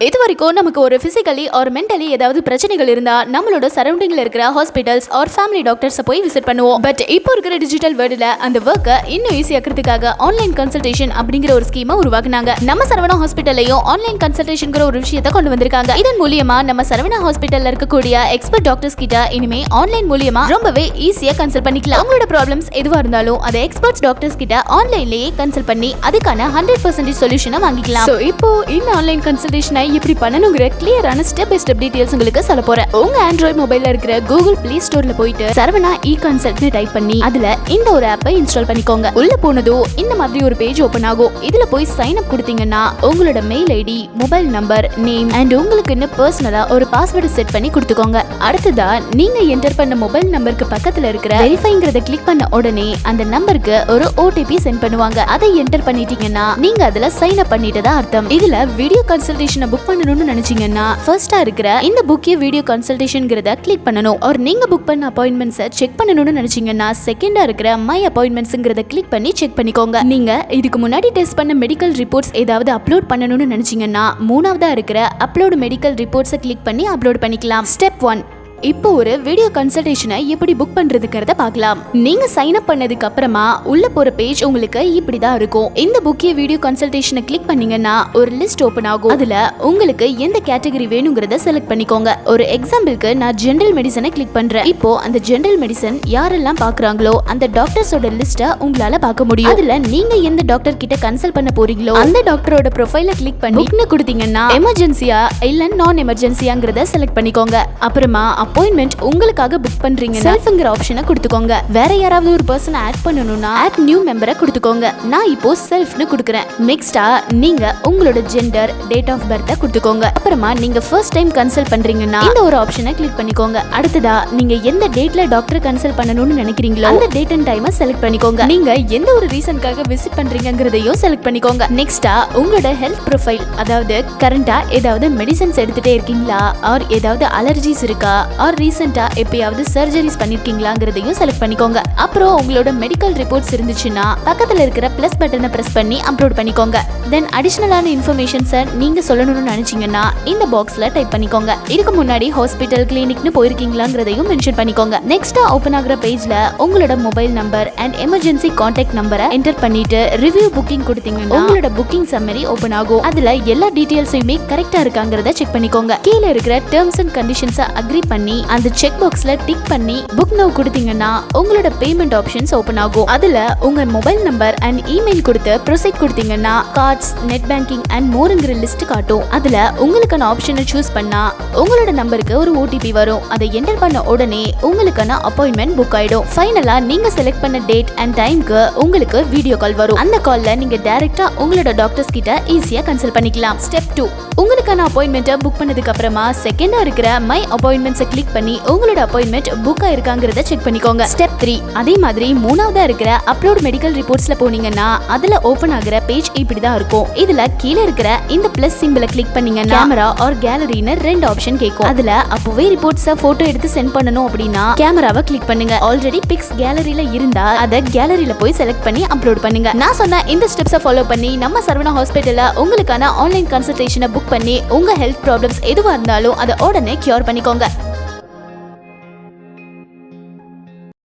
இது வரைக்கும் நமக்கு ஒரு பிசிக்கலி ஆர் மென்டலி ஏதாவது பிரச்சனைகள் இருந்தா நம்மளோட சரௌண்டிங்ல இருக்கிற ஹாஸ்பிட்டல்ஸ் ஆர் ஃபேமிலி டாக்டர்ஸ் போய் விசிட் பண்ணுவோம். பட் இப்போ இருக்கிற டிஜிட்டல் வேர்ல்டுல அந்த வர்க்கை இன்னும் ஈஸி ஆக்கிறதுக்காக ஆன்லைன் கன்சல்டேஷன் அப்படிங்கிற ஒரு ஸ்கீமை உருவாக்குனாங்க. நம்ம சரவணா ஹாஸ்பிட்டல்லையும் ஆன்லைன் கன்சல்டேஷன்ங்கிற ஒரு விஷயத்தை கொண்டு வந்திருக்காங்க. இதன் மூலியமா நம்ம சரவணா ஹாஸ்பிட்டல்ல இருக்கக்கூடிய எக்ஸ்பர்ட் டாக்டர்ஸ் கிட்ட இனிமே ஆன்லைன் மூலியமா ரொம்பவே ஈஸியா கன்சல்ட் பண்ணிக்கலாம். உங்களோட ப்ராப்ளம்ஸ் எதுவா இருந்தாலும் அதை எக்ஸ்பர்ட்ஸ் டாக்டர்ஸ் கிட்ட ஆன்லைன்லயே கன்சல்ட் பண்ணி அதுக்கான 100% சொல்யூஷனை வாங்கிக்கலாம். சோ இப்போ இந்த ஆன்லைன் கன்சல்டேஷனை எப்படி பண்ணணுங்கிற கிளியரான ஸ்டெப் பை ஸ்டெப் டீடைல்ஸ் உங்களுக்கு சொல்ல போறேன். உங்க ஆண்ட்ராய்டு மொபைல்ல இருக்கிற கூகுள் பிளே ஸ்டோர்ல போயிட்டு சரவணா இ கன்சல்ட்னு டைப் பண்ணி அதுல இந்த ஒரு ஆப்பை இன்ஸ்டால் பண்ணிக்கோங்க. உள்ள போனதோ இந்த மாதிரி ஒரு பேஜ் ஓபன் ஆகும். இதுல போய் சைன் அப் கொடுத்தீங்கன்னா உங்களோட mail ID, mobile number, name and உங்களுக்குன்னு பர்சனலா ஒரு பாஸ்வேர்டு செட் பண்ணி கொடுத்துக்கோங்க. அடுத்ததா நீங்க என்டர் பண்ண மொபைல் நம்பருக்கு பக்கத்துல இருக்கிற வெரிஃபைங்கிறத கிளிக் பண்ண உடனே அந்த நம்பருக்கு ஒரு ஓடிபி சென்ட் பண்ணுவாங்க. அதை என்டர் பண்ணிட்டீங்கன்னா நீங்க அதுல சைன் அப் பண்ணிட்டதா அர்த்தம். இதுல வீடியோ கன்சல்டேஷனை புக் பண்ணணும்னு நினைச்சீங்கன்னா ஃபர்ஸ்டா இருக்கிற இந்த புக் வீடியோ கன்சல்டேஷன்ங்கிறத கிளிக் பண்ணணும். ஆர் நீங்க புக் பண்ண அப்பாயின்ட்மெண்ட்ஸை செக் பண்ணணும்னு நினைச்சீங்கன்னா செகண்டா இருக்கிற மை அப்பாயின்ட்மெண்ட்ஸ்ங்கிறத கிளிக் பண்ணி செக் பண்ணிக்கோங்க. நீங்க இதுக்கு முன்னாடி டெஸ்ட் பண்ண மெடிக்கல் ரிப்போர்ட்ஸ் ஏதாவது அப்லோட் பண்ணணும்னு நினைச்சீங்கன்னா மூணாவதா இருக்கிற அப்லோட் மெடிக்கல் ரிப்போர்ட்ஸை கிளிக் பண்ணி அப்லோட் பண்ணிக்கலாம். ஸ்டெப் 1, இப்போ ஒரு வீடியோ கன்சல்டேஷனை எப்படி புக் பண்றதுங்கிறத பார்க்கலாம். நீங்க சைன் அப் பண்ணதுக்கு அப்புறமா உள்ள போற பேஜ் உங்களுக்கு இப்படிதான் இருக்கும். இந்த புக்கிய வீடியோ கன்சல்டேஷனை கிளிக் பண்ணீங்கன்னா ஒரு லிஸ்ட் ஓபன் ஆகும். அதுல உங்களுக்கு எந்த கேட்டகரி வேணுங்கிறத செலக்ட் பண்ணிக்கோங்க. ஒரு எக்ஸாம்பிளுக்கு நான் ஜெனரல் மெடிசனை கிளிக் பண்றேன். இப்போ அந்த ஜெனரல் மெடிசன் யாரெல்லாம் பாக்குறாங்களோ அந்த டாக்டர்ஸோட லிஸ்ட்டை உங்களால பார்க்க முடியும். அதுல நீங்க எந்த டாக்டர் கிட்ட கன்சல்ட் பண்ண போறீங்களோ அந்த டாக்டரோட ப்ரொஃபைலை கிளிக் பண்ணி புக்னு கொடுத்தீங்கன்னா எமர்ஜென்சியா இல்ல நான் எமர்ஜென்சியாங்கிறத செலக்ட் பண்ணிக்கோங்க. அப்புறமா அப்பாயின்மெண்ட் உங்களுக்காக புக் பண்றீங்க செல்ஃப்ங்கிற ஆப்ஷனை கொடுத்துக்கோங்க. வேற யாராவது ஒரு பர்சனை ஆட் பண்ணனும்னா ஆட் நியூ மெம்பரை கொடுத்துக்கோங்க. நான் இப்போ செல்ஃப்னு கொடுக்கிறேன். நெக்ஸ்டா நீங்க உங்களோட ஜெண்டர், டேட் ஆஃப் பர்த்தை கொடுத்துக்கோங்க. அப்புறமா நீங்க ஃபர்ஸ்ட் டைம் கன்சல்ட் பண்றீங்கன்னா இந்த ஒரு ஆப்ஷனை கிளிக் பண்ணிக்கோங்க. அடுத்ததா நீங்க எந்த டேட்ல டாக்டர் கன்சல்ட் பண்ணணும்னு நினைக்கிறீங்களோ அந்த டேட் அண்ட் டைமை செலக்ட் பண்ணிக்கோங்க. நீங்க எந்த ஒரு ரீசன்காக விசிட் பண்றீங்கங்கறதையும் செலக்ட் பண்ணிக்கோங்க. நெக்ஸ்டா உங்களோட ஹெல்த் ப்ரொஃபைல், அதாவது கரண்டா ஏதாவது மெடிசன்ஸ் எடுத்துட்டே இருக்கீங்களா, ஆர் ஏதாவது அலர்ஜிஸ் இருக்கா, ஆர் ரீசெண்டா எப்பயாவது சர்ஜரிஸ் பண்ணிருக்கீங்களாங்கிறதையும் செலக்ட் பண்ணிக்கோங்க. அப்புறம் உங்களோட மெடிக்கல் ரிப்போர்ட்ஸ் இருந்துச்சுன்னா பக்கத்துல இருக்கிற பிளஸ் பட்டனை பிரஸ் பண்ணி அப்லோட் பண்ணிக்கோங்க. தென் அடிஷனலான இன்ஃபர்மேஷன்ஸை நீங்க சொல்லணும்னு நினைச்சீங்கன்னா இந்த பாக்ஸ்ல டைப் பண்ணிக்கோங்க. இதுக்கு முன்னாடி ஹாஸ்பிட்டல், கிளினிக்னு போயிருக்கீங்களாங்கிறதையும் மென்ஷன் பண்ணிக்கோங்க. நெக்ஸ்டா ஓபன் ஆகிற பேஜ்ல உங்களோட mobile number and emergency contact நம்பரை என்டர் பண்ணிட்டு ரிவ்யூ புக்கிங் கொடுத்தீங்கன்னா உங்களோட புக்கிங் சம்மரி ஓபன் ஆகும். அதுல எல்லா டீடைல்ஸையுமே கரெக்டா இருக்காங்கிறத செக் பண்ணிக்கோங்க. கீழே இருக்கிற டேர்ம்ஸ் அண்ட் கண்டிஷன்ஸை அக்ரி பண்ணி அந்த செக் பாக்ஸ்ல டிக் பண்ணி புக் நவ் கொடுத்தீங்கன்னா உங்களோட பேமெண்ட் ஆப்ஷன்ஸ் ஓபன் ஆகும். அதுல உங்க மொபைல் நம்பர் அண்ட் இமெயில் கொடுத்து ப்ரொசீட் கொடுத்தீங்கன்னா கார்ட்ஸ், நெட் பேங்கிங் அண்ட் மோர்ங்கிற லிஸ்ட் காட்டும். அதுல உங்களுக்கான ஆப்ஷனை சூஸ் பண்ணா உங்களோட நம்பருக்கு ஒரு ஓடிபி வரும். அதை என்டர் பண்ண உடனே உங்களுக்கான அப்பாயின்மெண்ட் புக் ஆயிடும். ஃபைனலா நீங்க செலக்ட் பண்ண டேட் அண்ட் டைம்க்கு உங்களுக்கு வீடியோ கால் வரும். அந்த கால்ல நீங்க டைரக்டா உங்களோட டாக்டர்ஸ் கிட்ட ஈஸியா கன்சல்ட் பண்ணிக்கலாம். ஸ்டெப் 2, உங்களுக்கான அப்பாயின்மெண்ட்டை புக் பண்ணதுக்கு அப்புறமா செகண்டா இருக்கிற மை அப்பாயின்மெண்ட்ஸை கிளிக் பண்ணி உங்களோட அப்பாயின்மெண்ட் புக் ஆயிருக்காங்கிறத செக் பண்ணிக்கோங்க. ஸ்டெப் 3, அதே மாதிரி மூணாவதா இருக்கிற அப்லோட் மெடிக்கல் ரிப்போர்ட்ஸ்ல போனீங்கன்னா அதுல ஓபன் ஆகிற பேஜ் இப்படிதான் இருக்கும். இதுல கீழே இருக்கிற இந்த பிளஸ் சிம்பிளை கிளிக் பண்ணீங்கன்னா கேமரா ஆர் கேலரின்னு 2 ஆப்ஷன் கேட்கும். அதுல அப்பவே ரிப்போர்ட்ஸை போட்டோ எடுத்து சென்ட் பண்ணணும் அப்படின்னா கேமராவை கிளிக் பண்ணுங்க. ஆல்ரெடி பிக்ஸ் கேலரியில இருந்தா அதை கேலரியில போய் செலக்ட் பண்ணி அப்லோட் பண்ணுங்க. நான் சொன்ன இந்த ஸ்டெப்ஸை ஃபாலோ பண்ணி நம்ம சரவணா ஹாஸ்பிட்டல்ல உங்களுக்கான ஆன்லைன் கன்சல்டேஷனை புக் பண்ணி உங்க ஹெல்த் ப்ராப்ளம்ஸ் எதுவா இருந்தாலும் அதை உடனே கியூர் பண்ணிக்கோங்க.